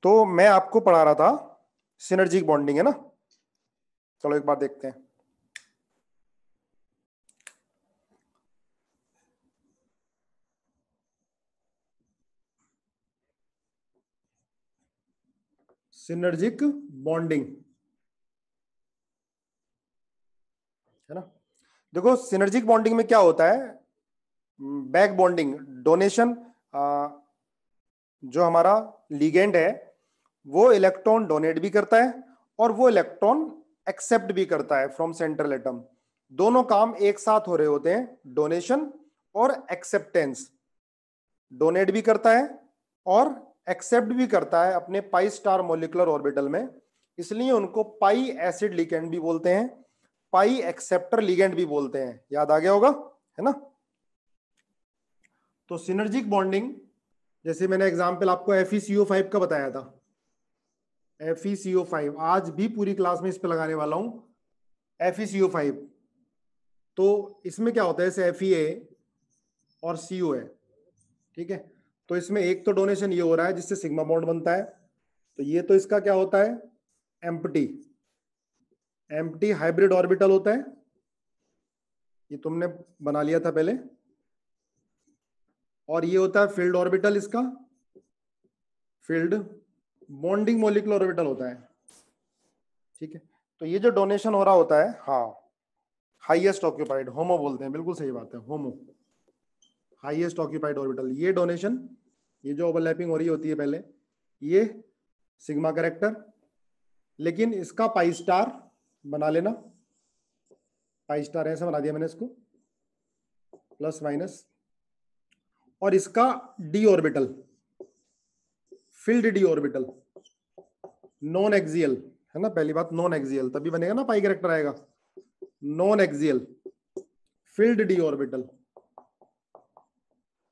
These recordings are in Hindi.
तो मैं आपको पढ़ा रहा था सिनर्जिक बॉन्डिंग, है ना। चलो एक बार देखते हैं। सिनर्जिक बॉन्डिंग, है ना। देखो सिनर्जिक बॉन्डिंग में क्या होता है, बैक बॉन्डिंग, डोनेशन। जो हमारा लिगेंड है वो इलेक्ट्रॉन डोनेट भी करता है और वो इलेक्ट्रॉन एक्सेप्ट भी करता है फ्रॉम सेंट्रल एटम। दोनों काम एक साथ हो रहे होते हैं, डोनेशन और एक्सेप्टेंस। डोनेट भी करता है और एक्सेप्ट भी करता है अपने पाई स्टार मोलिकुलर ऑर्बिटल में, इसलिए उनको पाई एसिड लिगेंड भी बोलते हैं, पाई एक्सेप्टर लिगेंड भी बोलते हैं। याद आ गया होगा, है ना। तो सिनर्जिक बॉन्डिंग, जैसे मैंने एग्जांपल आपको FeCO5 का बताया था। FeCO5 आज भी पूरी क्लास में इस पे लगाने वाला हूं। FeCO5 तो इसमें क्या होता है, जैसे Fe और CO है, ठीक है। तो इसमें एक तो डोनेशन ये हो रहा है जिससे सिग्मा बॉन्ड बनता है, तो ये तो इसका क्या होता है, एम्प्टी एम्प्टी हाइब्रिड ऑर्बिटल होता है। ये तुमने बना लिया था पहले। और ये होता है फील्ड ऑर्बिटल, इसका फील्ड बॉन्डिंग मोलिकुलर ऑर्बिटल होता है, ठीक है। तो ये जो डोनेशन हो रहा होता है, हाँ, हाईएस्ट ऑक्यूपाइड, होमो बोलते हैं, बिल्कुल सही बात है, होमो, हाईएस्ट ऑक्यूपाइड ऑर्बिटल। ये डोनेशन, ये जो ओवरलैपिंग हो रही होती है पहले, ये सिग्मा कैरेक्टर, लेकिन इसका पाई स्टार बना लेना, पाई स्टार ऐसा बना दिया मैंने इसको, प्लस माइनस। और इसका D orbital, field D orbital, non axial, है ना। पहली बात नॉन एक्सियल, तभी बनेगा ना पाई कैरेक्टर आएगा। Non axial field D orbital.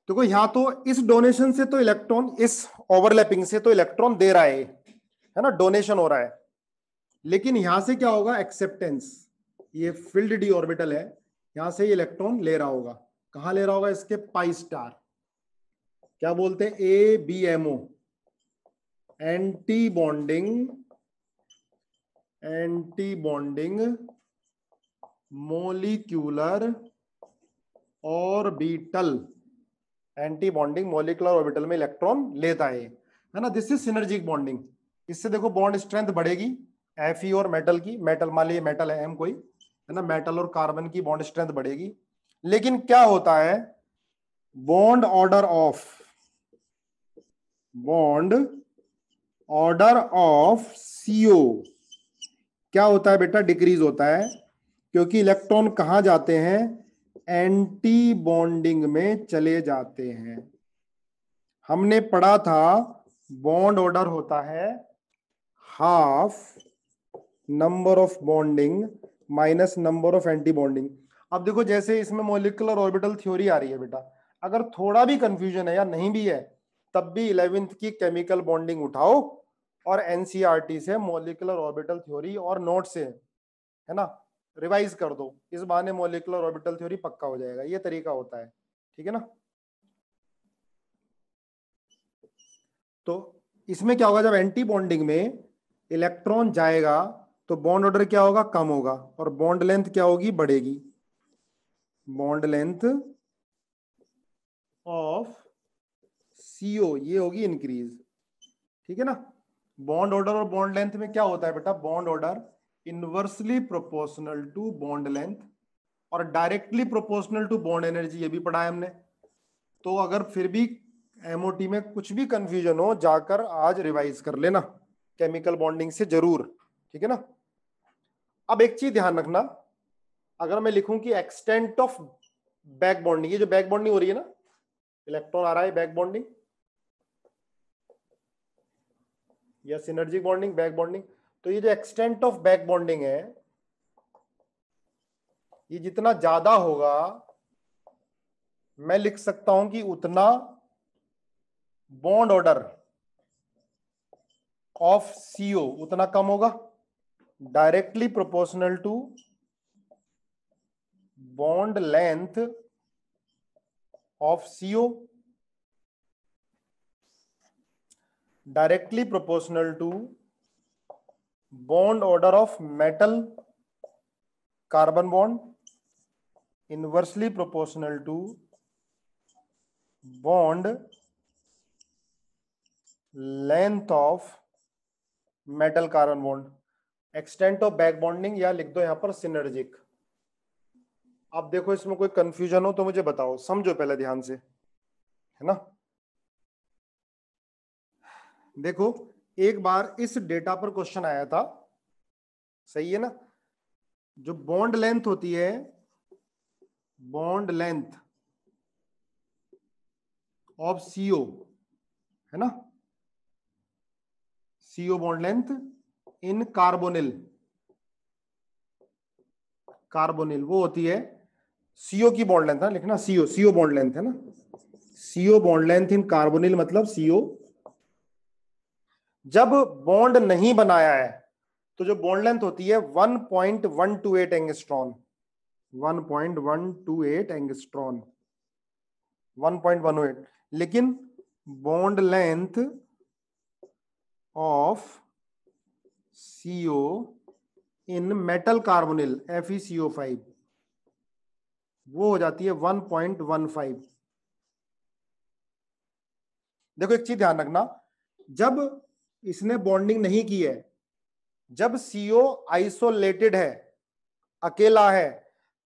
देखो यहां तो इस डोनेशन से तो इलेक्ट्रॉन, इस ओवरलैपिंग से तो इलेक्ट्रॉन दे रहा है ना, डोनेशन हो रहा है। लेकिन यहां से क्या होगा, एक्सेप्टेंस। ये फील्ड डी ऑर्बिटल है, यहां से इलेक्ट्रॉन ले रहा होगा। कहां ले रहा होगा, इसके पाई स्टार, क्या बोलते हैं, ABMO, anti bonding, anti bonding molecular orbital, anti bonding molecular orbital में इलेक्ट्रॉन लेता है ना। This is synergic bonding. इससे देखो बॉन्ड स्ट्रेंथ बढ़ेगी, Fe और मेटल की, मेटल मान लीजिए मेटल है M कोई, है ना, मेटल और कार्बन की बॉन्ड स्ट्रेंथ बढ़ेगी। लेकिन क्या होता है, bond order of, bond order of CO क्या होता है बेटा, डिक्रीज होता है, क्योंकि इलेक्ट्रॉन कहां जाते हैं, एंटी बॉन्डिंग में चले जाते हैं। हमने पढ़ा था बॉन्ड ऑर्डर होता है half number of bonding minus number of anti bonding. अब देखो जैसे इसमें मॉलिक्यूलर ऑर्बिटल थ्योरी आ रही है बेटा, अगर थोड़ा भी कंफ्यूजन है या नहीं भी है, तब भी 11th की केमिकल बॉन्डिंग उठाओ और NCERT से मॉलिक्यूलर ऑर्बिटल थ्योरी और नोट से, है ना, रिवाइज कर दो। इस बहाने मॉलिक्यूलर ऑर्बिटल थ्योरी पक्का हो जाएगा। ये तरीका होता है, ठीक है ना। तो इसमें क्या होगा, जब एंटी बॉन्डिंग में इलेक्ट्रॉन जाएगा तो बॉन्ड ऑर्डर क्या होगा, कम होगा, और बॉन्ड लेंथ क्या होगी, बढ़ेगी। बॉन्ड लेंथ ऑफ CO ये होगी इंक्रीज, ठीक है ना। बॉन्ड ऑर्डर और बॉन्ड लेंथ में क्या होता है बेटा, bond order inversely proportional to bond length और directly proportional to bond energy, ये भी पढ़ा है हमने। तो अगर फिर भी MOT में कुछ भी कंफ्यूजन हो, जाकर आज रिवाइज कर लेना केमिकल बॉन्डिंग से जरूर, ठीक है ना। अब एक चीज ध्यान रखना, अगर मैं लिखूं कि एक्सटेंट ऑफ बैक बॉन्डिंग, ये जो बैक बॉन्डिंग हो रही है ना, इलेक्ट्रॉन आ रहा है, बैक बॉन्डिंग या सिनर्जिक बॉन्डिंग, बैक बॉन्डिंग, तो ये जो एक्सटेंट ऑफ बैक बॉन्डिंग है, ये जितना ज्यादा होगा, मैं लिख सकता हूं कि उतना बॉन्ड ऑर्डर ऑफ CO उतना कम होगा, directly proportional to bond length of CO। Directly proportional to bond order of metal carbon bond, inversely proportional to bond length of metal carbon bond, extent of back bonding, या लिख दो यहां पर सिनर्जिक। अब देखो इसमें कोई कंफ्यूजन हो तो मुझे बताओ, समझो पहले ध्यान से, है ना। देखो एक बार इस डेटा पर क्वेश्चन आया था, सही है ना। जो बॉन्ड लेंथ होती है, बॉन्ड लेंथ ऑफ सीओ, है ना, CO bond length in carbonyl, carbonyl वो होती है सीओ की बॉन्ड लेंथ है, लिखना सीओ, सीओ बॉन्ड लेंथ है ना, CO bond length in carbonyl मतलब सीओ। जब बॉन्ड नहीं बनाया है तो जो बॉन्ड लेंथ होती है 1.128 एंगस्ट्रॉन, 1.128 एंगस्ट्रॉन, 1.108। लेकिन bond length of CO in metal carbonyl FeCO5 वो हो जाती है 1.15। देखो एक चीज ध्यान रखना, जब इसने बॉन्डिंग नहीं की है, जब CO आइसोलेटेड है, अकेला है,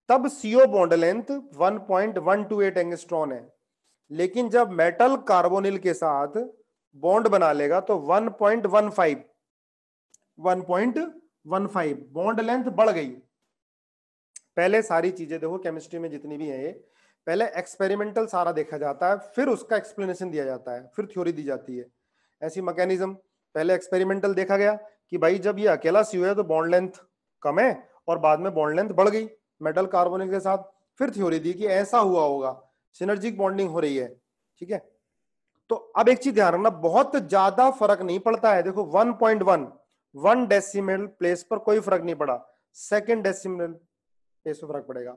तब CO बॉन्ड लेंथ 1.128 एंगस्ट्रॉन है। लेकिन जब मेटल कार्बोनिल के साथ बॉन्ड बना लेगा तो 1.15 बॉन्ड लेंथ बढ़ गई। पहले सारी चीजें देखो केमिस्ट्री में जितनी भी है, पहले एक्सपेरिमेंटल सारा देखा जाता है, फिर उसका एक्सप्लेनेशन दिया जाता है, फिर थ्योरी दी जाती है। ऐसी मैकेनिज्म, पहले एक्सपेरिमेंटल देखा गया कि भाई जब ये अकेला सीओ है तो बॉन्ड लेंथ कम है, और बाद में बॉन्ड लेंथ बढ़ गई मेटल कार्बोनिल के साथ, फिर थ्योरी दी कि ऐसा हुआ होगा, सिनर्जिक बॉन्डिंग हो रही है, ठीक है। तो अब एक चीज ध्यान रखना, बहुत ज्यादा फर्क नहीं पड़ता है। देखो 1.1 डेसिमल प्लेस पर कोई फर्क नहीं पड़ा, सेकेंड डेसिमल प्लेस पर फर्क पड़ेगा।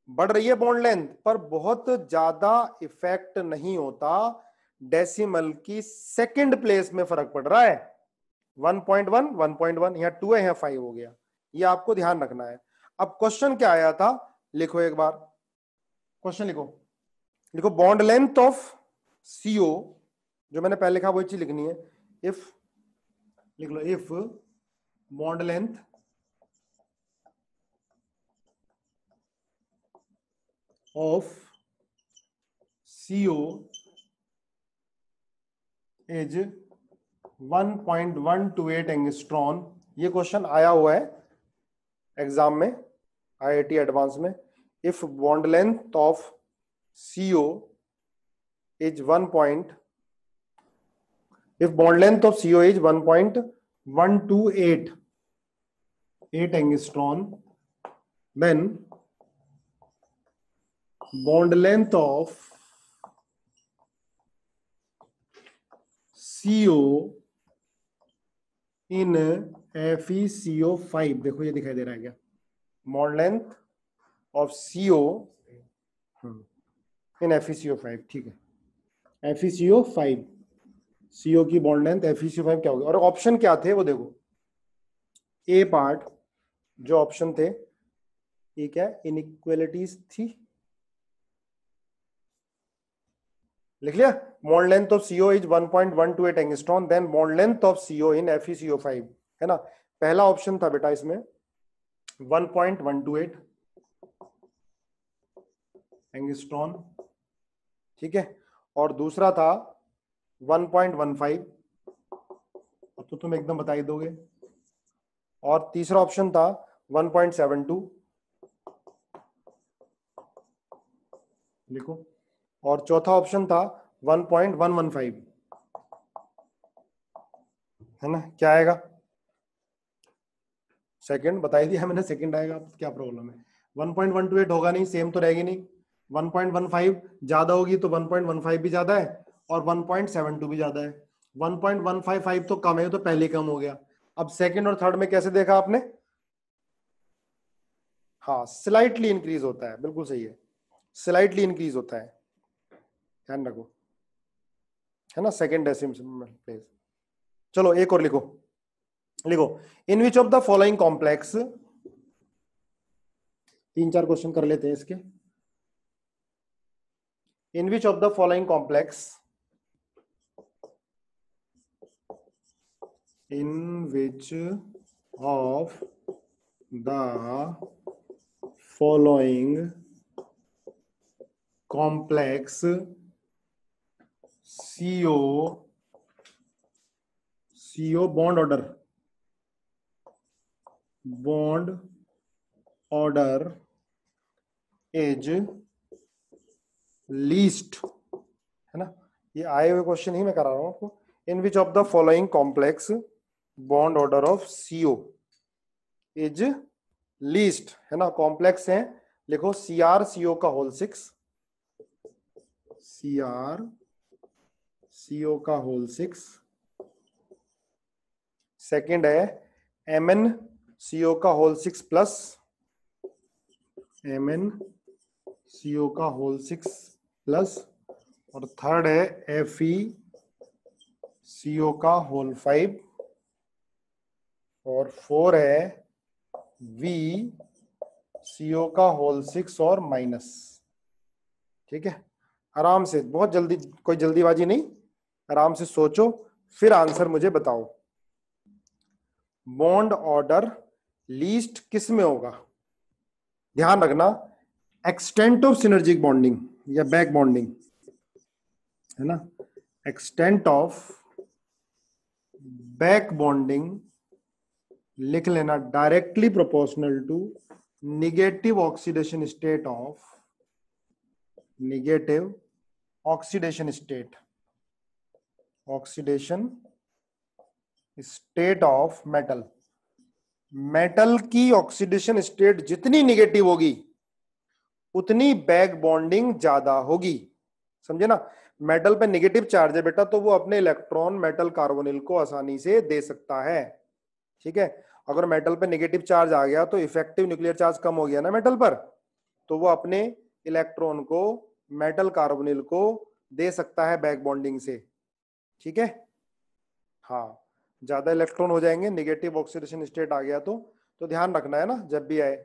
बढ़ रही है बॉन्ड लेंथ पर बहुत ज्यादा इफेक्ट नहीं होता, डेसिमल की सेकंड प्लेस में फर्क पड़ रहा है। 1.1 1.1, यहाँ 2 है, यहाँ 5 हो गया, ये आपको ध्यान रखना है। अब क्वेश्चन क्या आया था, लिखो एक बार क्वेश्चन, लिखो लिखो बॉन्ड लेंथ ऑफ सीओ, जो मैंने पहले लिखा वही चीज लिखनी है। इफ, लिख लो if bond length of CO is 1.128 angstrom, ये क्वेश्चन आया हुआ है एग्जाम में, IIT एडवांस में। If bond length of CO is 1.128 angstrom, then bond length of CO in FeCO5, देखो ये दिखाई दे रहा है क्या, bond length of CO in FeCO5, ठीक है, FeCO5, CO की बॉन्ड लेंथ FeCO5 क्या होगी, और ऑप्शन क्या थे वो देखो, ए पार्ट जो ऑप्शन थे, ठीक है, इनइक्वालिटीज थी, लिख लिया। Bond length of CO is 1.128 angstrom, then bond length of CO in FeCO5, है ना। पहला ऑप्शन था बेटा इसमें 1.128 एंगस्ट्रॉन, ठीक है, और दूसरा था 1.15, तो तुम एकदम बता ही दोगे, और तीसरा ऑप्शन था 1.72, लिखो, और चौथा ऑप्शन था 1.115, है ना। क्या आएगा, सेकंड बता ही दिया मैंने, सेकंड आएगा, क्या प्रॉब्लम है। 1.128 होगा नहीं, सेम तो रहेगी नहीं, 1.15 ज्यादा होगी तो 1.15 भी ज्यादा है, और 1.72 भी ज्यादा है। 1.155 तो कम है, तो पहले कम हो गया। अब सेकंड और थर्ड में कैसे देखा आपने, हाँ स्लाइटली इंक्रीज होता है, बिल्कुल सही है, स्लाइटली इंक्रीज होता है, ध्यान रखो, है ना, सेकंड डेसिमल प्लेस। चलो एक और लिखो, लिखो in which of the following complex, 3-4 question कर लेते हैं इसके। In which of the following complex, in which of the following complex CO bond order is least, है ना, ये आए हुए क्वेश्चन ही मैं करा रहा हूं आपको। In which of the following complex bond order of CO is least, है ना, कॉम्प्लेक्स है, लिखो CR CO का होल 6, CR CO का होल 6। सेकेंड है MN CO का होल 6 प्लस MN CO का होल 6 प्लस, और थर्ड है FE CO का होल 5, और 4 है V CO का होल 6 और माइनस। ठीक है, आराम से, बहुत जल्दी, कोई जल्दीबाजी नहीं, आराम से सोचो फिर आंसर मुझे बताओ। बॉन्ड ऑर्डर लीस्ट किस में होगा? ध्यान रखना, एक्सटेंट ऑफ सिनर्जिक बॉन्डिंग या बैक बॉन्डिंग, है ना, एक्सटेंट ऑफ बैक बॉन्डिंग लिख लेना, directly proportional to negative oxidation state of, negative oxidation state, oxidation state of metal. Metal की ऑक्सीडेशन स्टेट जितनी निगेटिव होगी उतनी बैक बॉन्डिंग ज्यादा होगी, समझे ना। मेटल पे नेगेटिव चार्ज है बेटा, तो वो अपने इलेक्ट्रॉन मेटल कार्बोनिल को आसानी से दे सकता है। ठीक है, अगर मेटल पे नेगेटिव चार्ज आ गया तो इफेक्टिव न्यूक्लियर चार्ज कम हो गया ना मेटल पर, तो वो अपने इलेक्ट्रॉन को मेटल कार्बोनिल को दे सकता है बैक बॉन्डिंग से। ठीक है, हाँ, ज्यादा इलेक्ट्रॉन हो जाएंगे, नेगेटिव ऑक्सीडेशन स्टेट आ गया तो ध्यान रखना है ना जब भी आए।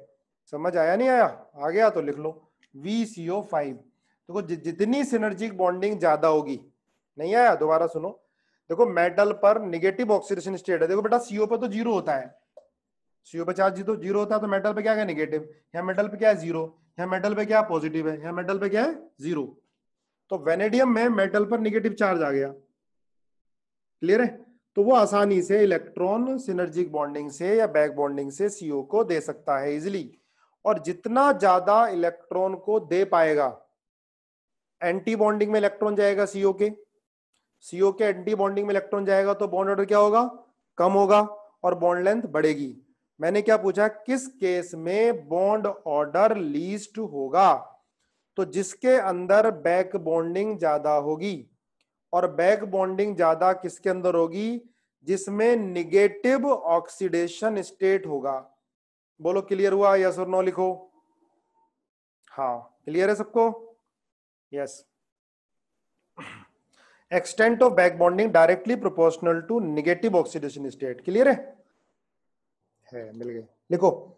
समझ आया नहीं आया? आ गया तो लिख लो VCO5। देखो जितनी सिनर्जिक बॉन्डिंग ज्यादा होगी, नहीं आया दोबारा सुनो, देखो मेटल पर नेगेटिव ऑक्सीडेशन स्टेट है, देखो बेटा CO पर तो जीरो होता है, CO पे चार्ज जीरो होता है, तो मेटल पे क्या है नेगेटिव, यहाँ मेटल पे क्या है जीरो, यहाँ मेटल पे क्या पॉजिटिव है, यहाँ मेटल पे क्या है जीरो। तो वेनेडियम में मेटल पर नेगेटिव चार्ज आ गया, क्लियर है, तो वो आसानी से इलेक्ट्रॉन सिनर्जिक बॉन्डिंग से या बैक बॉन्डिंग से CO को दे सकता है इजिली। और जितना ज्यादा इलेक्ट्रॉन को दे पाएगा, एंटी बॉन्डिंग में इलेक्ट्रॉन जाएगा CO के एंटी बॉन्डिंग में इलेक्ट्रॉन जाएगा तो बॉन्ड ऑर्डर क्या होगा, कम होगा और बॉन्ड लेंथ बढ़ेगी। मैंने क्या पूछा, किस केस में बॉन्ड ऑर्डर लीस्ट होगा? तो जिसके अंदर बैक बॉन्डिंग ज्यादा होगी, और बैक बॉन्डिंग ज्यादा किसके अंदर होगी, जिसमें निगेटिव ऑक्सीडेशन स्टेट होगा। बोलो क्लियर हुआ, यस और नो लिखो। हाँ क्लियर है सबको? Yes. Extent of back bonding directly proportional to negative oxidation state, clear है, मिल गए। लिखो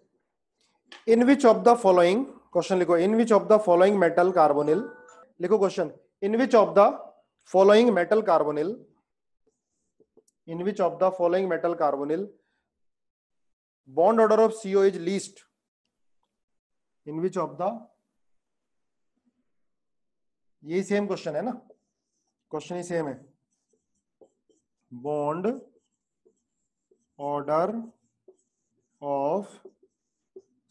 in which of the following, question लिखो, in which of the following metal carbonyl, लिखो question, in which of the following metal carbonyl, in which of the following metal carbonyl bond order of CO is least, in which of the, यही सेम क्वेश्चन है ना, क्वेश्चन ही सेम है, bond order of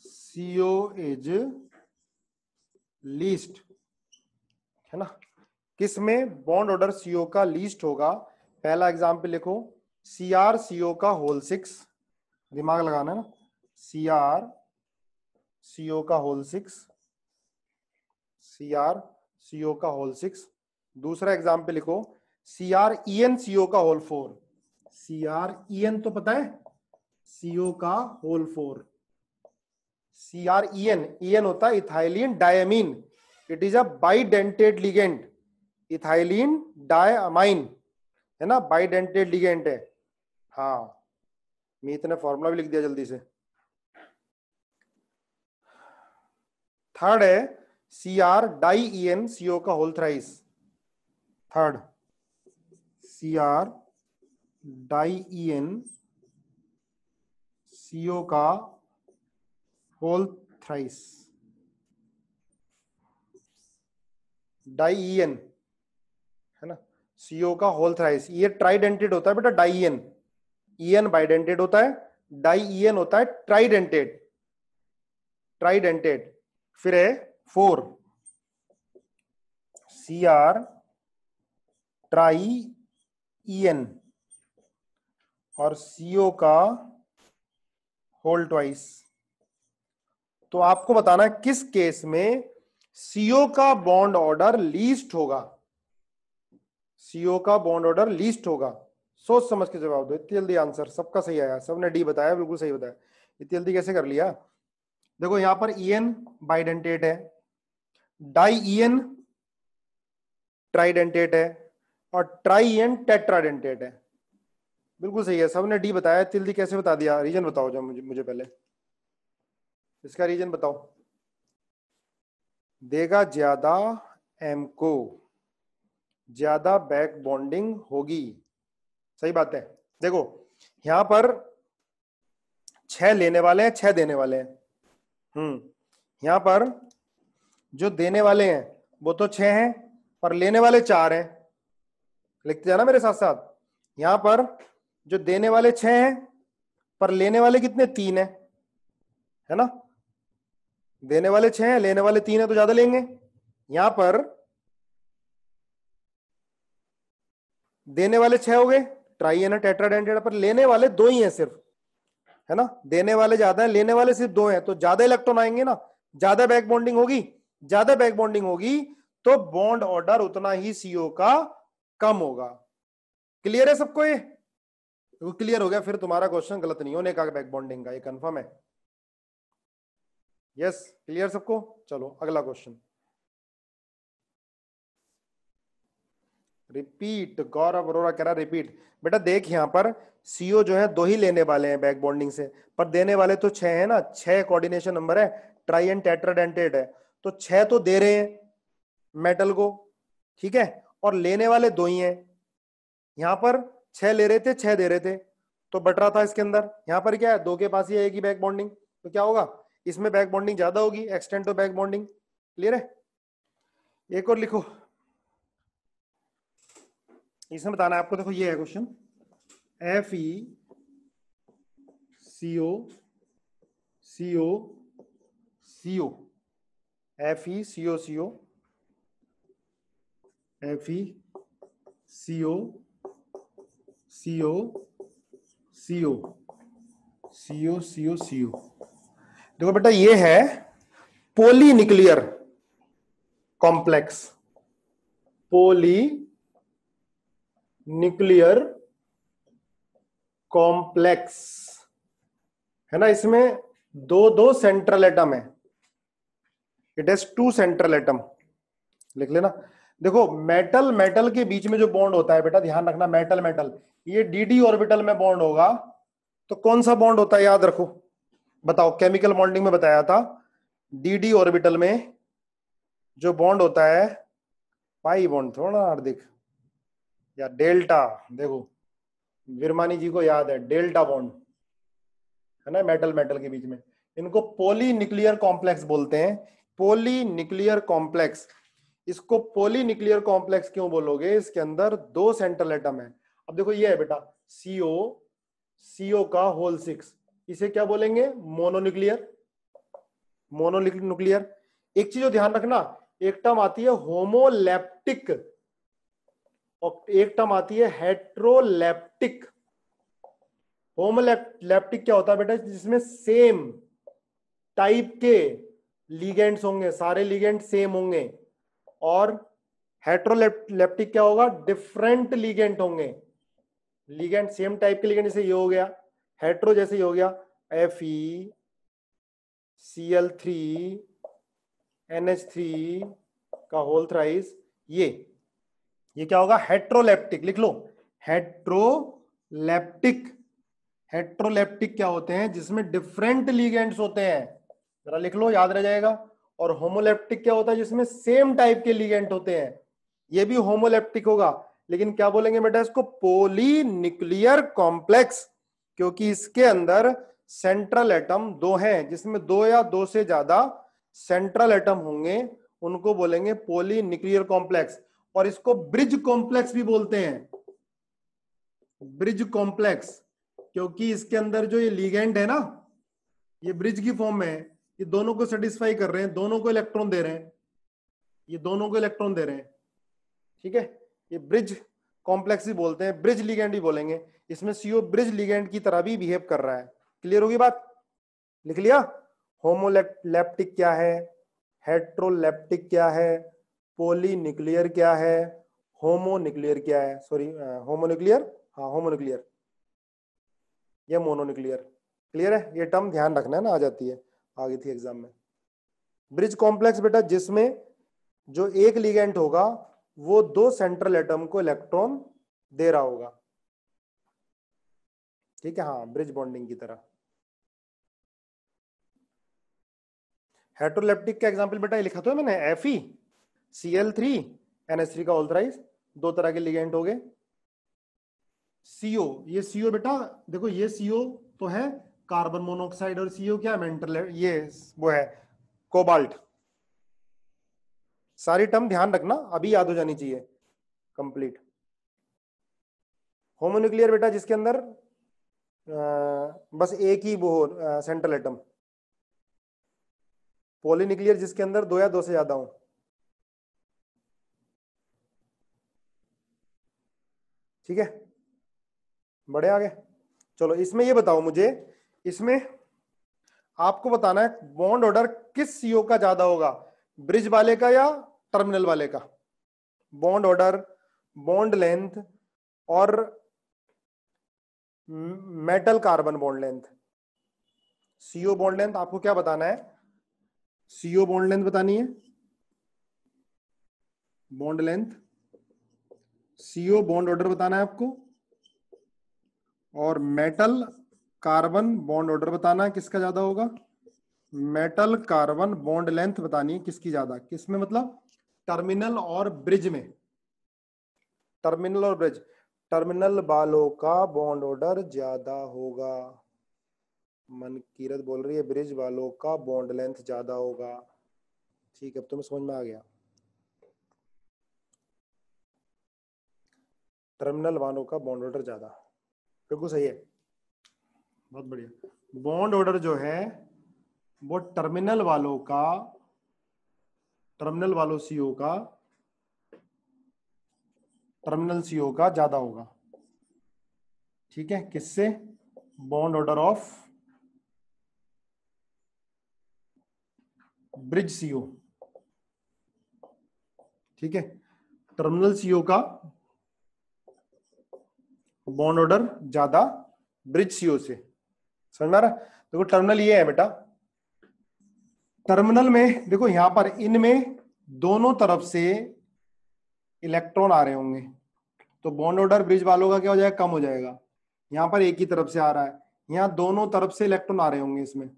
CO is least, है ना, किस में बॉन्ड ऑर्डर CO का लीस्ट होगा? पहला एग्जाम्पल लिखो, CR CO का होल 6, दिमाग लगाना है ना, CR CO का होल 6, CR CO का होल 6। दूसरा एग्जाम्पल लिखो, CrEn CO का होल 4, CrEn तो पता है, CO का होल 4, CrEn, EN होता है ethylene diamine, it is a bidentate ligand, ethylene diamine, है ना, बाइडेंटेड लिगेंड है। हाँ, मीत ने फॉर्मूला भी लिख दिया जल्दी से। थर्ड है Cr डाई En CO का whole thrice. Third Cr di En CO का होल थ्राइस। डाई En है ना, CO का होल थ्राइस। ये ट्राइडेंटेड होता है बेटा, डाई En। En बाइडेंटेड होता है, डाई En होता है ट्राइडेंटेड। ट्राइडेंटेड। फिर है 4 Cr ट्राई En और CO का होल ट्वाइस। तो आपको बताना है किस केस में CO का बॉन्ड ऑर्डर लीस्ट होगा। CO का बॉन्ड ऑर्डर लीस्ट होगा। सोच समझ के जवाब दो। इतनी जल्दी आंसर सबका सही आया, सबने डी बताया, बिल्कुल सही बताया। इतनी जल्दी कैसे कर लिया? देखो यहां पर En बाइडेंटेट है, डाई En ट्राइडेंटेट है और ट्राई En टेट्राडेंटेट है। बिल्कुल सही है, सबने डी बताया। इतनी जल्दी कैसे बता दिया? रीजन बताओ जब मुझे पहले इसका रीजन बताओ। देगा ज्यादा एम को, ज्यादा बैक बॉन्डिंग होगी। सही बात है। देखो यहां पर 6 लेने वाले हैं, 6 देने वाले हैं। यहां पर जो देने वाले हैं वो तो 6 हैं, पर लेने वाले 4 हैं। लिखते जाना मेरे साथ साथ। यहां पर जो देने वाले 6 हैं, पर लेने वाले कितने? 3 है ना। देने वाले 6 हैं, लेने वाले 3 है, तो ज्यादा लेंगे। यहां पर देने वाले 6 हो गए, ट्राई है ना टेट्राडेंटेट, पर लेने वाले 2 ही हैं सिर्फ, है ना। देने वाले ज्यादा है, लेने वाले सिर्फ 2 हैं, तो ज्यादा इलेक्ट्रॉन आएंगे ना, ज्यादा बैक बॉन्डिंग होगी। ज्यादा बैक बॉन्डिंग होगी तो बॉन्ड ऑर्डर उतना ही CO का कम होगा। क्लियर है सबको? ये क्लियर हो गया, फिर तुम्हारा क्वेश्चन गलत नहीं होने का बैक बॉन्डिंग का, ये कंफर्म है। यस, क्लियर सबको? चलो अगला क्वेश्चन। रिपीट, गौरव अरोरा कह रहा रिपीट। बेटा देख यहां पर CO जो है 2 ही लेने वाले हैं बैक बॉन्डिंग से, पर देने वाले तो 6 है ना। 6 कोऑर्डिनेशन नंबर है, ट्राई एंड टेट्राडेंटेट है, तो 6 तो दे रहे हैं मेटल को, ठीक है, और लेने वाले 2 ही हैं। यहां पर 6 ले रहे थे, 6 दे रहे थे, तो बट रहा था इसके अंदर। यहां पर क्या है, 2 के पास ही आएगी बैक बॉन्डिंग, तो क्या होगा, इसमें बैक बॉन्डिंग ज्यादा होगी, extend to back bonding. Clear है? एक और लिखो, इसमें बताना है आपको। देखो ये है question, FeCO CO CO FeCO FeCO CO CO CO CO CO। देखो बेटा ये है पोली न्यूक्लियर कॉम्प्लेक्स, पोली न्यूक्लियर कॉम्प्लेक्स है ना। इसमें 2 सेंट्रल एटम है, इट हैज 2 सेंट्रल एटम। लिख लेना। देखो मेटल मेटल के बीच में जो बॉन्ड होता है बेटा, ध्यान रखना, मेटल मेटल, ये dd ऑर्बिटल में बॉन्ड होगा, तो कौन सा बॉन्ड होता है याद रखो। बताओ, केमिकल बॉन्डिंग में बताया था, dd ऑर्बिटल में जो बॉन्ड होता है, पाई बॉन्ड थोड़ा हार्दिक, या डेल्टा। देखो विरमानी जी को याद है डेल्टा बॉन्ड, है ना, मेटल मेटल के बीच में। इनको पॉली न्यूक्लियर कॉम्प्लेक्स बोलते हैं, पॉली न्यूक्लियर कॉम्प्लेक्स। इसको पॉली न्यूक्लियर कॉम्प्लेक्स क्यों बोलोगे? इसके अंदर 2 सेंट्रल एटम है। अब देखो ये है बेटा CO का होल 6, इसे क्या बोलेंगे? मोनोन्यूक्लियर। मोनोन्यूक्लियर। एक चीज जो ध्यान रखना, एक टर्म आती है होमोलैप्टिक और एक टर्म आती है हेट्रोलैप्टिक। होमोलैप्टिक क्या होता है बेटा? जिसमें सेम टाइप के लिगेंड्स होंगे, सारे लिगेंड सेम होंगे। और हेट्रोलैप्टिक क्या होगा? डिफरेंट लिगेंड होंगे। लिगेंड सेम टाइप के लिगेंड, जैसे ये हो गया हेट्रो, जैसे ये हो गया FeCl3 NH3 का होल थ्राइस। ये क्या होगा? हेट्रोलैप्टिक। लिख लो, हेट्रोलैप्टिक हेट्रोलेप्टिक क्या होते हैं? जिसमें डिफरेंट लिगेंड्स होते हैं, जरा लिख लो, याद रह जाएगा। और होमोलेप्टिक क्या होता है? जिसमें सेम टाइप के लिगेंड होते हैं। ये भी होमोलेप्टिक होगा, लेकिन क्या बोलेंगे बेटा इसको? पॉलीन्यूक्लियर कॉम्प्लेक्स, क्योंकि इसके अंदर सेंट्रल एटम दो हैं, जिसमें दो या दो से ज्यादा सेंट्रल एटम होंगे, उनको बोलेंगे पॉलीन्यूक्लियर कॉम्प्लेक्स। और इसको ब्रिज कॉम्प्लेक्स भी बोलते हैं, ब्रिज कॉम्प्लेक्स, क्योंकि इसके अंदर जो ये लिगेंड है ना, ये ब्रिज की फॉर्म में है, ये दोनों को सेटिस्फाई कर रहे हैं, दोनों को इलेक्ट्रॉन दे रहे हैं, ये दोनों को इलेक्ट्रॉन दे रहे हैं, ठीक है। ये ब्रिज कॉम्प्लेक्स ही बोलते हैं, ब्रिज लिगेंड ही बोलेंगे। इसमें सीओ ब्रिज लिगेंड की तरह भी बिहेव कर रहा है। क्लियर होगी बात? लिख लिया? होमोलेप्टिक क्या है, हेट्रोलेप्टिक क्या है, पॉलीन्यूक्लियर क्या है, होमोन्यूक्लियर क्या है, सॉरी होमोन्यूक्लियर, हाँ होमोन्यूक्लियर, ये मोनोन्यूक्लियर। क्लियर है? ये टर्म ध्यान रखना है ना, आ जाती है, आ गई थी एग्जाम में। ब्रिज कॉम्प्लेक्स बेटा जिसमें जो एक लिगेंड होगा वो दो सेंट्रल एटम को इलेक्ट्रॉन दे रहा होगा, ठीक है, हाँ ब्रिज बॉन्डिंग की तरह। हेट्रोलेप्टिक का एग्जांपल बेटा ये लिखा तो है मैंने, Fe, Cl3, NH3 का ऑल्थराइज, दो तरह के लिगेंड हो गए। CO, ये CO बेटा देखो, ये CO तो है कार्बन मोनोऑक्साइड, और CO क्या है? मेंटल, ये वो है कोबाल्ट। सारी टर्म ध्यान रखना, अभी याद हो जानी चाहिए कंप्लीट। होमोन्यूक्लियर बेटा जिसके अंदर बस एक ही वो सेंट्रल एटम। पॉलीन्यूक्लियर जिसके अंदर दो या दो से ज्यादा हो। ठीक है, बड़े आगे। चलो इसमें ये बताओ मुझे, इसमें आपको बताना है बॉन्ड ऑर्डर किस सीओ का ज्यादा होगा, ब्रिज वाले का या टर्मिनल वाले का? बॉन्ड ऑर्डर, बॉन्ड लेंथ और metal carbon bond length. CO bond length आपको क्या बताना है? सीओ बॉन्ड लेंथ बतानी है, bond length. CO bond order बताना है आपको, और मेटल कार्बन बॉन्ड ऑर्डर बताना है किसका ज्यादा होगा। मेटल कार्बन बॉन्ड लेंथ बतानी है किसकी ज्यादा, किसमें मतलब टर्मिनल और ब्रिज में। टर्मिनल और ब्रिज, टर्मिनल वालों का बॉन्ड ऑर्डर ज्यादा होगा। मनकीरत बोल रही है ब्रिज वालों का बॉन्ड लेंथ ज्यादा होगा। ठीक है, अब तुम्हें समझ में आ गया। टर्मिनल वालों का बॉन्ड ऑर्डर ज्यादा, बिल्कुल सही है, बहुत बढ़िया। बॉन्ड ऑर्डर जो है वो टर्मिनल वालों का, टर्मिनल वालों सीओ का, टर्मिनल सीओ का ज्यादा होगा। ठीक है, किससे? Bond order of bridge CO. ठीक है, टर्मिनल सीओ का बॉन्ड ऑर्डर ज्यादा ब्रिज सीओ से। समझ में आ रहा? देखो टर्मिनल ये है बेटा, टर्मिनल में देखो यहां पर इनमें दोनों तरफ से इलेक्ट्रॉन आ रहे होंगे, तो बॉन्ड ऑर्डर ब्रिज वालों का क्या हो जाएगा? कम हो जाएगा। यहां पर एक ही तरफ से आ रहा है, यहां दोनों तरफ से इलेक्ट्रॉन आ रहे होंगे इसमें,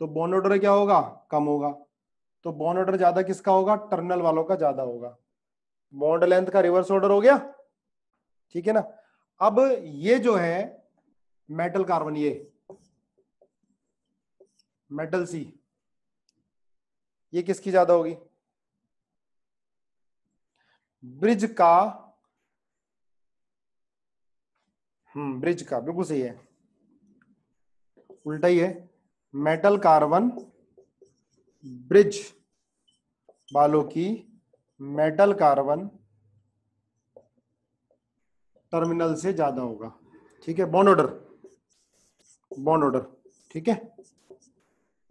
तो बॉन्ड ऑर्डर क्या होगा? कम होगा। तो बॉन्ड ऑर्डर ज्यादा किसका होगा? टर्मिनल वालों का ज्यादा होगा। बॉन्ड लेंथ का रिवर्स ऑर्डर हो गया, ठीक है ना। अब ये जो है मेटल कार्बन, ये मेटल सी, ये किसकी ज्यादा होगी? ब्रिज का, ब्रिज का, बिल्कुल सही है, उल्टा ही है। मेटल कार्बन ब्रिज वालों की, मेटल कार्बन टर्मिनल से ज्यादा होगा। ठीक है, बॉन्ड ऑर्डर, बॉन्ड ऑर्डर, ठीक है।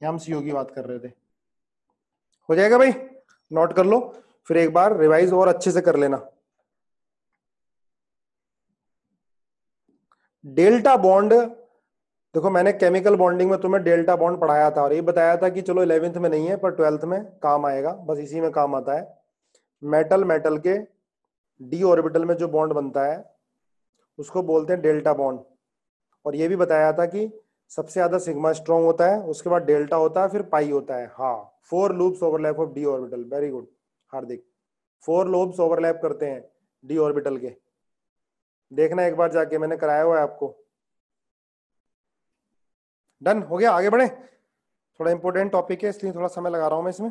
हम सीओ की बात कर रहे थे। हो जाएगा भाई, नोट कर लो, फिर एक बार रिवाइज और अच्छे से कर लेना। डेल्टा बॉन्ड, देखो मैंने केमिकल बॉन्डिंग में तुम्हें डेल्टा बॉन्ड पढ़ाया था, और ये बताया था कि चलो 11th में नहीं है पर 12th में काम आएगा, बस इसी में काम आता है। मेटल मेटल के डी ऑर्बिटल में जो बॉन्ड बनता है उसको बोलते हैं डेल्टा बॉन्ड, और ये भी बताया था कि सबसे ज्यादा सिग्मा स्ट्रॉन्ग होता है, उसके बाद डेल्टा होता है, फिर पाई होता है। हाँ, 4 loops overlap of D orbital, very good Hardik, 4 loops overlap करते हैं डी ऑर्बिटल के। देखना एक बार जाके, मैंने कराया हुआ है आपको। डन हो गया, आगे बढ़े। थोड़ा इंपॉर्टेंट टॉपिक है इसलिए थोड़ा समय लगा रहा हूं मैं इसमें।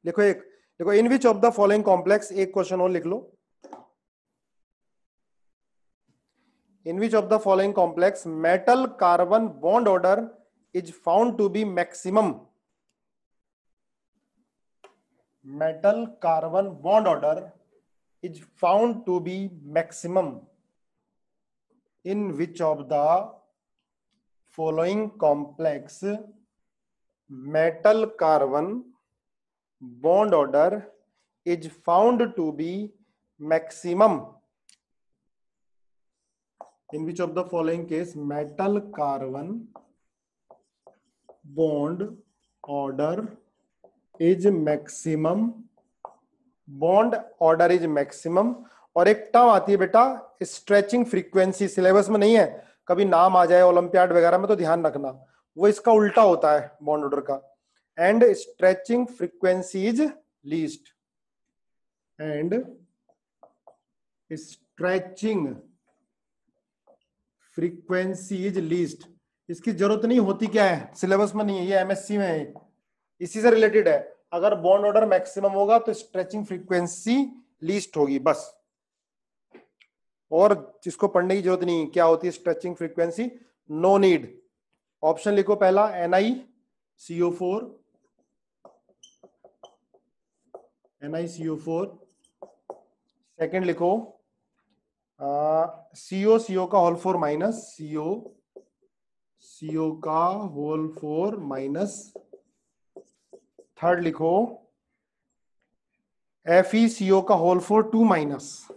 देखो देखो, in which of the following complex, एक क्वेश्चन और लिख लो। In which of the following complex metal carbon bond order is found to be maximum? Metal carbon bond order is found to be maximum in which of the following complex metal carbon bond order is found to be maximum? In which of the following case metal carbon bond order is maximum, bond order is maximum? और एक टर्म आती है बेटा स्ट्रेचिंग फ्रीक्वेंसी, सिलेबस में नहीं है, कभी नाम आ जाए ओलंपियाड वगैरह में तो ध्यान रखना, वो इसका उल्टा होता है बॉन्ड ऑर्डर का। And stretching frequency is least, and stretching frequency is least. इसकी जरूरत नहीं होती, क्या है सिलेबस में नहीं है, ये एमएससी में है, इसी से रिलेटेड है। अगर बॉन्ड ऑर्डर मैक्सिमम होगा तो स्ट्रेचिंग फ्रीक्वेंसी लीस्ट होगी बस, और जिसको पढ़ने की जरूरत नहीं। क्या होती है stretching frequency? No need. Option लिखो, पहला NiCO4, NiCO4, सेकंड लिखो CO का होल 4 माइनस, CO का होल 4 माइनस, थर्ड लिखो FeCO का होल 4 2 माइनस,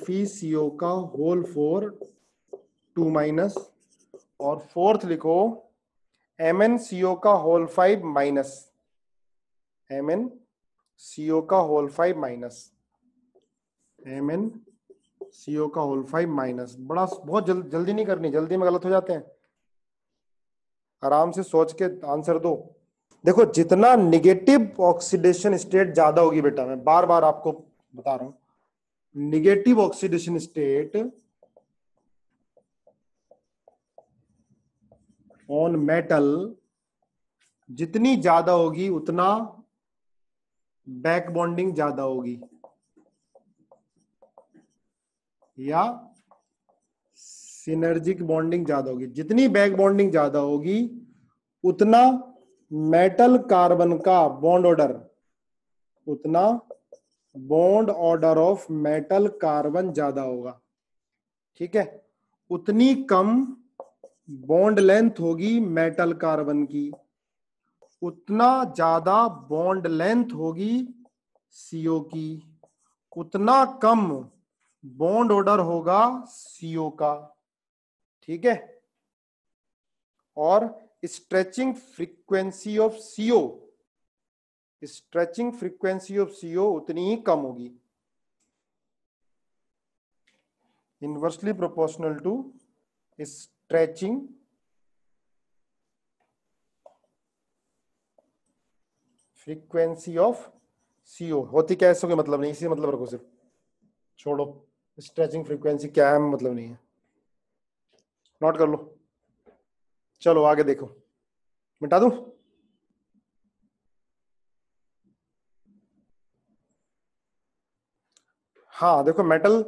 FeCO का होल 4 2 माइनस, और फोर्थ लिखो MnCO का होल 5 माइनस, MnCO का होल 5 माइनस, MnCO का होल 5 माइनस। बड़ा बहुत जल्दी नहीं करनी, जल्दी में गलत हो जाते हैं, आराम से सोच के आंसर दो। देखो जितना निगेटिव ऑक्सीडेशन स्टेट ज्यादा होगी बेटा, मैं बार बार आपको बता रहा हूं, negative oxidation state on metal जितनी ज्यादा होगी उतना बैक बॉन्डिंग ज्यादा होगी, या सिनर्जिक बॉन्डिंग ज्यादा होगी। जितनी बैक बॉन्डिंग ज्यादा होगी उतना मेटल कार्बन का बॉन्ड ऑर्डर, उतना bond order of metal carbon ज्यादा होगा, ठीक है। उतनी कम बॉन्ड लेंथ होगी मेटल कार्बन की, उतना ज्यादा बॉन्ड लेंथ होगी CO की, उतना कम बॉन्ड ऑर्डर होगा CO का, ठीक है। और stretching frequency of CO, stretching frequency of CO उतनी ही कम होगी, inversely proportional to stretching frequency of CO। होती क्या है मतलब नहीं, इसी मतलब रखो, सिर्फ छोड़ो स्ट्रेचिंग फ्रीक्वेंसी क्या है मतलब नहीं है, नोट कर लो। चलो आगे देखो, मिटा दूं? हाँ देखो, मेटल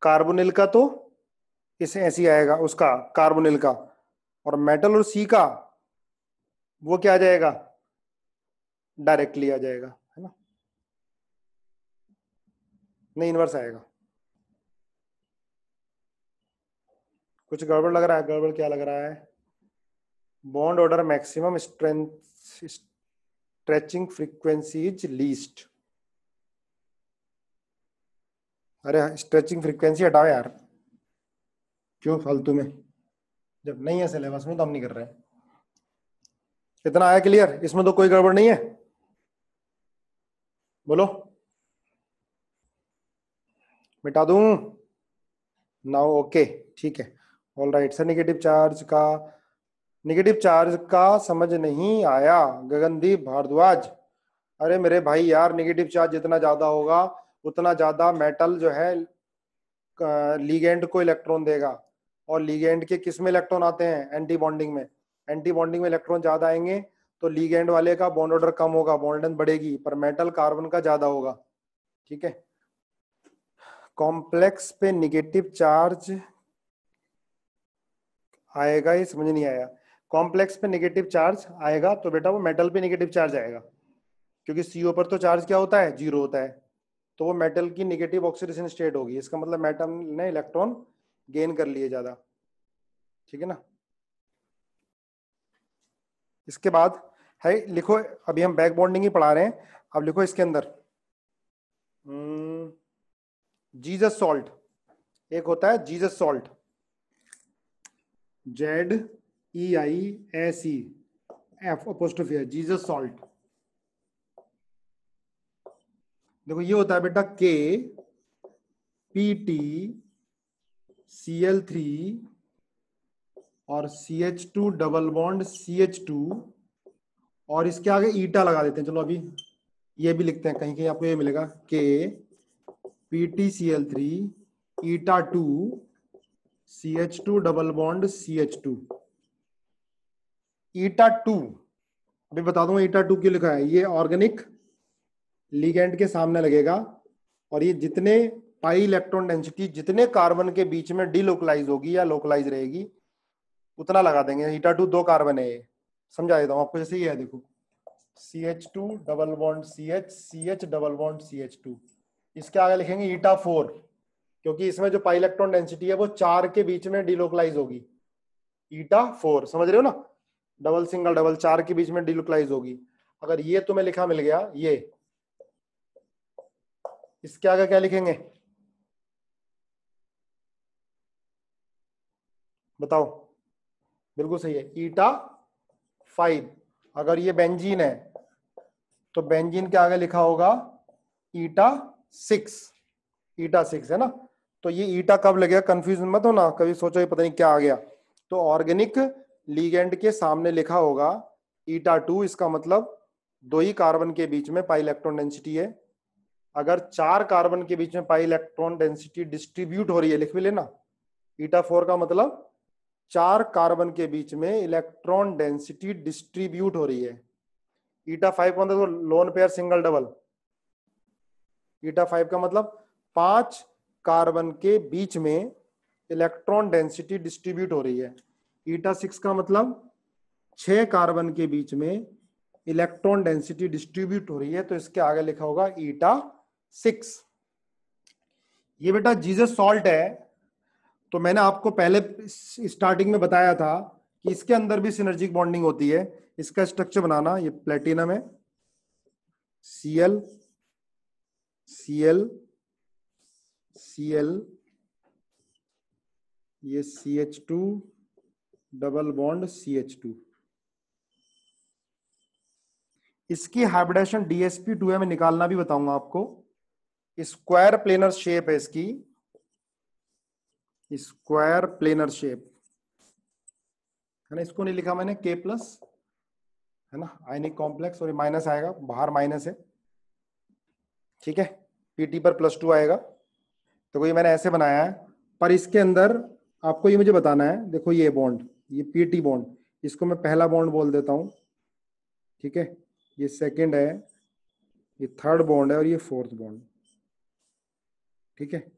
कार्बोनिल का तो इसे ऐसे ही आएगा, उसका कार्बोनिल का, और मेटल और C का वो क्या आ जाएगा, डायरेक्टली आ जाएगा, है ना, नहीं इनवर्स आएगा। कुछ गड़बड़ लग रहा है? गड़बड़ क्या लग रहा है? Bond order maximum, stretching frequency is least. अरे स्ट्रेचिंग फ्रीक्वेंसी हटाओ यार, क्यों फालतू में, जब नहीं है सिलेबस में तो हम नहीं कर रहे हैं। कितना आया क्लियर? इसमें तो कोई गड़बड़ नहीं है, बोलो मिटा दूं? नाउ ओके, ठीक है। ऑलराइट सर, नेगेटिव चार्ज का समझ नहीं आया गगनदीप भारद्वाज। अरे मेरे भाई यार, नेगेटिव चार्ज जितना ज्यादा होगा उतना ज्यादा मेटल जो है लीगेंड को इलेक्ट्रॉन देगा। और लीगेंड के किस में इलेक्ट्रॉन आते हैं? एंटी बॉन्डिंग में। एंटी बॉन्डिंग में इलेक्ट्रॉन ज्यादा आएंगे तो लीगेंड वाले का बॉन्ड ऑर्डर कम होगा, बॉन्ड लेंथ बढ़ेगी, पर मेटल कार्बन का ज्यादा होगा। ठीक है, कॉम्प्लेक्स पे नेगेटिव चार्ज आएगा, ये समझ नहीं आया। कॉम्प्लेक्स पे नेगेटिव चार्ज आएगा तो बेटा वो मेटल पे नेगेटिव चार्ज आएगा, क्योंकि सीओ पर तो चार्ज क्या होता है? जीरो होता है। तो वो मेटल की नेगेटिव ऑक्सीडेशन स्टेट होगी, इसका मतलब मेटल ने इलेक्ट्रॉन गेन कर लिए ज्यादा। ठीक है ना। इसके बाद है, लिखो, अभी हम बैक बॉन्डिंग ही पढ़ा रहे हैं, अब लिखो इसके अंदर जीसस सॉल्ट, एक होता है जीसस सॉल्ट, ZEISEF अपोस्ट्रोफी है, जीसस सॉल्ट। देखो ये होता है बेटा KPtCl3 और CH2 डबल बॉन्ड CH2, और इसके आगे ईटा लगा देते हैं। चलो अभी ये भी लिखते हैं, कहीं कहीं आपको ये मिलेगा KPtCl3 ईटा 2 CH2 डबल बॉन्ड CH2। ईटा 2 अभी बता दूंगा ईटा 2 क्यों लिखा है। ये ऑर्गेनिक लिगेंड के सामने लगेगा, और ये जितने पाई इलेक्ट्रॉन डेंसिटी जितने कार्बन के बीच में डीलोकलाइज होगी या लोकलाइज रहेगी उतना लगा देंगे। ईटा 2 दो कार्बन है, ये समझा देता हूँ आपको। जैसे ये है, देखो CH2 double bond CH, CH double bond CH2, इसके आगे लिखेंगे ईटा 4, क्योंकि इसमें जो पाई इलेक्ट्रॉन डेंसिटी है वो 4 के बीच में डीलोकलाइज होगी। ईटा 4 समझ रहे हो ना, डबल सिंगल डबल 4 के बीच में डीलोकलाइज होगी। अगर ये तुम्हें लिखा मिल गया, ये इसके आगे क्या लिखेंगे बताओ? बिल्कुल सही है, ईटा 5। अगर ये बेंजीन है तो बेंजीन के आगे लिखा होगा ईटा 6, ईटा 6 है ना। तो ये ईटा कब लगेगा, कंफ्यूज मत हो ना, कभी सोचो ये पता नहीं क्या आ गया। तो ऑर्गेनिक लीगेंड के सामने लिखा होगा ईटा 2, इसका मतलब दो ही कार्बन के बीच में पाई इलेक्ट्रॉन डेंसिटी है। अगर 4 कार्बन के बीच में पाई इलेक्ट्रॉन डेंसिटी डिस्ट्रीब्यूट हो रही है, लिख भी लेना, ईटा 4 का मतलब 4 कार्बन के बीच में इलेक्ट्रॉन डेंसिटी डिस्ट्रीब्यूट हो रही है। ईटा 5 का मतलब लोन पेयर सिंगल डबल। ईटा 5 का मतलब 5 कार्बन के बीच में इलेक्ट्रॉन डेंसिटी डिस्ट्रीब्यूट हो रही है। ईटा 6 का मतलब 6 कार्बन के बीच में इलेक्ट्रॉन डेंसिटी डिस्ट्रीब्यूट हो रही है, तो इसके आगे लिखा होगा ईटा 6। ये बेटा जीसस सॉल्ट है, तो मैंने आपको पहले स्टार्टिंग में बताया था कि इसके अंदर भी सिनर्जिक बॉन्डिंग होती है। इसका स्ट्रक्चर बनाना, ये प्लेटिनम है, Cl Cl Cl, ये CH2 डबल बॉन्ड CH2। इसकी हाइब्रिडेशन DsP2 है, मैं निकालना भी बताऊंगा आपको। स्क्वायर प्लेनर शेप है इसकी, स्क्वायर प्लेनर शेप है ना। इसको नहीं लिखा मैंने K+ है ना, आयनिक कॉम्प्लेक्स, और ये माइनस आएगा, बाहर माइनस है। ठीक है, Pt पर +2 आएगा। तो ये मैंने ऐसे बनाया है, पर इसके अंदर आपको ये मुझे बताना है। देखो ये बॉन्ड, ये Pt बॉन्ड, इसको मैं पहला बॉन्ड बोल देता हूं। ठीक है, ये सेकंड है, ये थर्ड बॉन्ड है, और ये फोर्थ बॉन्ड। ठीक है,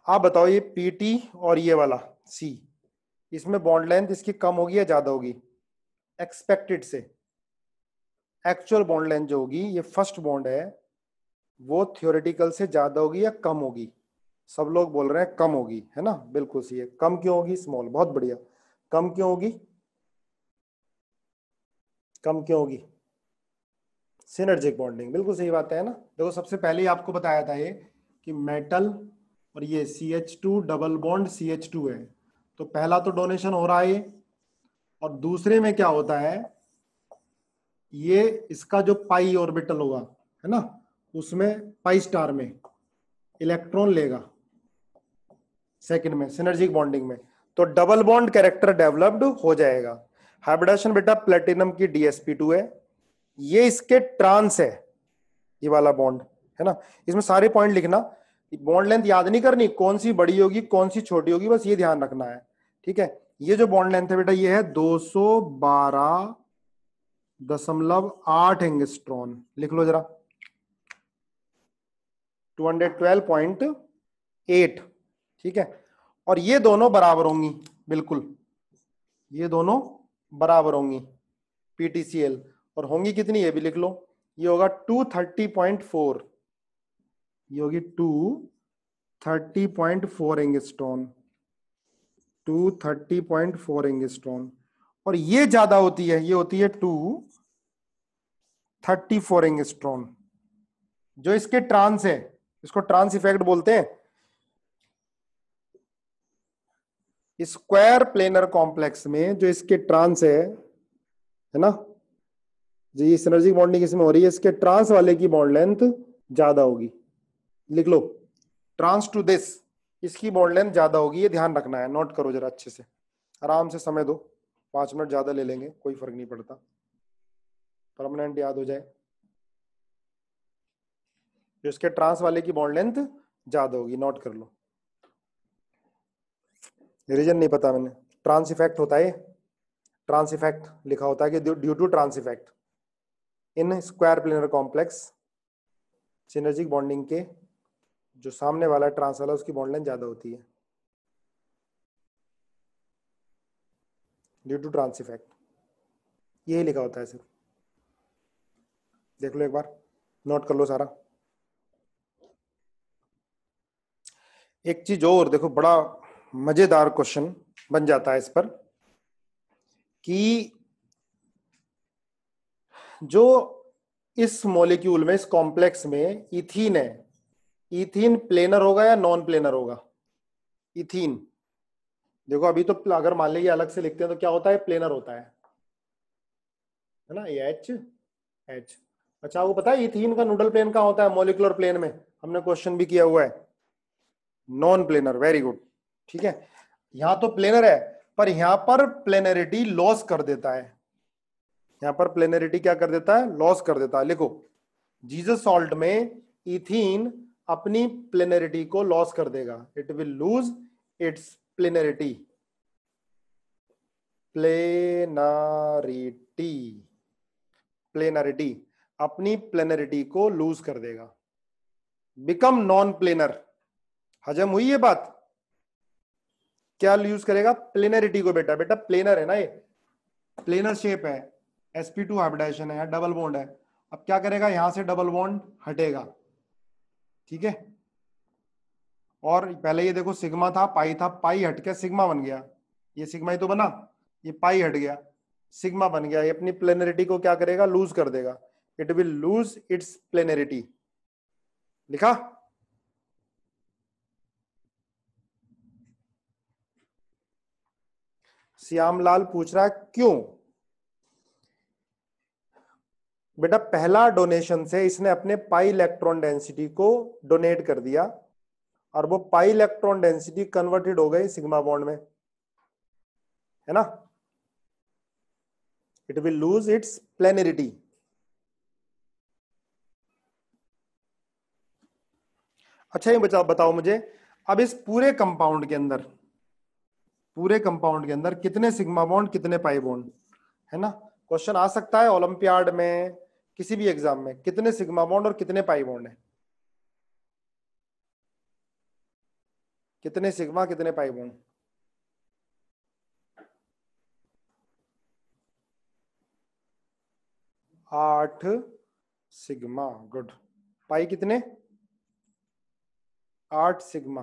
आप बताओ ये Pt और ये वाला C, इसमें बॉन्ड लेंथ इसकी कम होगी या ज्यादा होगी एक्सपेक्टेड से? एक्चुअल बॉन्ड लेंथ जो होगी, ये फर्स्ट बॉन्ड है, वो थियोरेटिकल से ज्यादा होगी या कम होगी? सब लोग बोल रहे हैं कम होगी, है ना, बिल्कुल सही है। कम क्यों होगी? स्मॉल, बहुत बढ़िया। कम क्यों होगी? कम क्यों होगी? सिनर्जिक बॉन्डिंग, बिल्कुल सही बात है ना। देखो सबसे पहले ही आपको बताया था ये कि मेटल और ये CH2 डबल बॉन्ड CH2 है, तो पहला तो डोनेशन हो रहा है ये, और दूसरे में क्या होता है, ये इसका जो पाई ऑर्बिटल होगा है ना, उसमें पाई स्टार में इलेक्ट्रॉन लेगा। सेकंड में सिनर्जिक बॉन्डिंग में, तो डबल बॉन्ड कैरेक्टर डेवलप्ड हो जाएगा। हाइब्रिडाइजेशन बेटा प्लेटिनम की DsP2 है, ये इसके ट्रांस है, ये वाला बॉन्ड है ना। इसमें सारे पॉइंट लिखना, बॉन्ड लेंथ याद नहीं करनी, कौन सी बड़ी होगी कौन सी छोटी होगी, बस ये ध्यान रखना है, ठीक है। ये जो बॉन्ड लेंथ है बेटा ये है 212.8 एंगस्ट्रॉन, लिख लो जरा, 212.8, ठीक है। और ये दोनों बराबर होंगी, बिल्कुल ये दोनों बराबर होंगी PTCl, और होंगी कितनी ये भी लिख लो, ये होगा 230.4, ये होगी 230.4 एंगस्ट्रॉन, 230.4 एंगस्ट्रॉन, और ये ज्यादा होती है, ये होती है 234 एंगस्ट्रॉन, जो इसके ट्रांस है, इसको ट्रांस इफेक्ट बोलते हैं। स्क्वायर प्लेनर कॉम्प्लेक्स में जो इसके ट्रांस है ना, जी सिनर्जिक बॉन्डिंग इसमें हो रही है, इसके ट्रांस वाले की बॉन्ड लेंथ ज्यादा होगी, लिख लो ट्रांस टू दिस, इसकी बॉन्ड लेंथ ज्यादा होगी, ये ध्यान रखना है, नोट करो जरा अच्छे से, आराम से समय दो, 5 मिनट ज्यादा ले लेंगे कोई फर्क नहीं पड़ता, परमानेंट याद हो जाए। जो इसके ट्रांस वाले की बॉन्ड लेंथ ज्यादा होगी, नोट कर लो, रीजन नहीं पता मैंने, ट्रांस इफेक्ट होता है, ट्रांस इफेक्ट लिखा होता है कि due to trans effect in square planar complex, synergic bonding के जो सामने वाला ट्रांस वाला उसकी बॉन्ड लेंथ ज्यादा होती है ड्यू टू ट्रांस इफेक्ट, यही लिखा होता है सिर्फ, देख लो एक बार, नोट कर लो सारा। एक चीज और देखो, बड़ा मजेदार क्वेश्चन बन जाता है इस पर, कि जो इस मॉलिक्यूल में, इस कॉम्प्लेक्स में इथीन है, इथीन प्लेनर होगा या नॉन प्लेनर होगा? इथीन देखो, अभी तो अगर मान लीजिए अलग से लिखते हैं तो क्या होता है, प्लेनर होता है ना, ये एच एच। अच्छा आपको पता है इथीन का नूडल प्लेन कहाँ होता है? मॉलिक्यूलर प्लेन में, हमने क्वेश्चन भी किया हुआ है, नॉन प्लेनर, वेरी गुड, ठीक है। यहां तो प्लेनर है, पर यहां पर प्लेनरिटी लॉस कर देता है, यहां पर प्लेनरिटी क्या कर देता है, लॉस कर देता है। लिखो जीसस सॉल्ट में इथीन अपनी प्लेनरिटी को लॉस कर देगा, it will lose its planarity, planarity, planarity अपनी प्लेनरिटी को लूज कर देगा, बिकम नॉन प्लेनर। हजम हुई ये बात? क्या यूज करेगा? प्लेनरिटी को, बेटा बेटा प्लेनर है ना, ये प्लेनर शेप है, sp2 हाइब्रिडाइजेशन है, डबल बॉन्ड है, अब क्या करेगा, यहां से डबल बॉन्ड हटेगा, ठीक है। और पहले ये देखो सिग्मा था, पाई हट के सिग्मा बन गया, ये सिग्मा ही तो बना, ये पाई हट गया, सिग्मा बन गया, ये अपनी प्लेनरिटी को क्या करेगा, लूज कर देगा, it will lose its planarity. लिखा? श्यामलाल पूछ रहा है क्यों? बेटा पहला डोनेशन से इसने अपने पाई इलेक्ट्रॉन डेंसिटी को डोनेट कर दिया, और वो पाई इलेक्ट्रॉन डेंसिटी कन्वर्टेड हो गई सिग्मा बॉन्ड में, है ना, it will lose its planarity. अच्छा ये बताओ मुझे, अब इस पूरे कंपाउंड के अंदर, पूरे कंपाउंड के अंदर कितने सिग्मा बॉन्ड कितने पाई बॉन्ड, है ना, क्वेश्चन आ सकता है ओलंपियाड में, किसी भी एग्जाम में, कितने सिग्मा बॉन्ड और कितने पाई बॉन्ड है, कितने सिग्मा कितने पाई बॉन्ड? आठ सिग्मा, गुड। पाई कितने? 8 सिग्मा,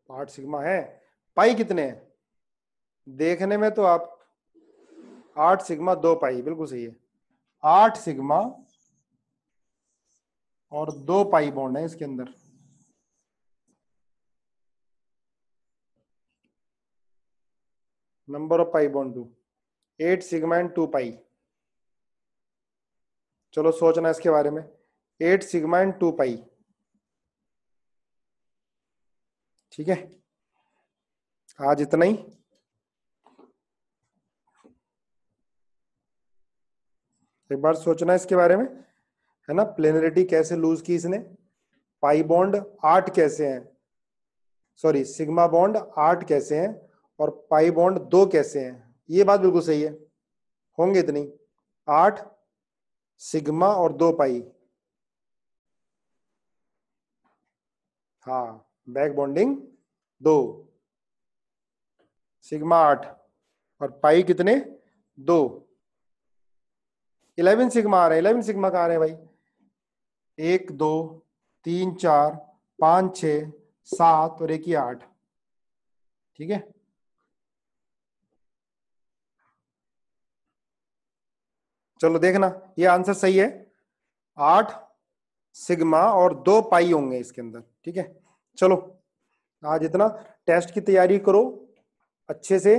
8 सिग्मा है। पाई कितने हैं? देखने में तो आप 8 सिग्मा 2 पाई, बिल्कुल सही है, 8 सिग्मा और 2 पाई बॉन्ड है इसके अंदर। Number of pi bond 2, 8 sigma and 2 पाई। चलो सोचना इसके बारे में, 8 सिग्मा एंड 2 पाई, ठीक है, आज इतना ही। एक बार सोचना इसके बारे में, है ना। प्लेनरिटी कैसे लूज की इसने, पाई बॉन्ड 8 कैसे हैं, सॉरी सिग्मा बॉन्ड 8 कैसे हैं और पाई बॉन्ड 2 कैसे हैं, ये बात बिल्कुल सही है। होंगे इतनी 8 सिग्मा और 2 पाई। हाँ, बैक बॉन्डिंग 2, सिग्मा 8 और पाई कितने 2। 11 सिग्मा आ रहे हैं, 11 सिग्मा कहाँ आ रहे हैं भाई, 1 2 3 4 5 6 7 और एक ही 8। ठीक है, चलो देखना ये आंसर सही है। 8 सिग्मा और 2 पाई होंगे इसके अंदर। ठीक है, चलो आज इतना। टेस्ट की तैयारी करो अच्छे से।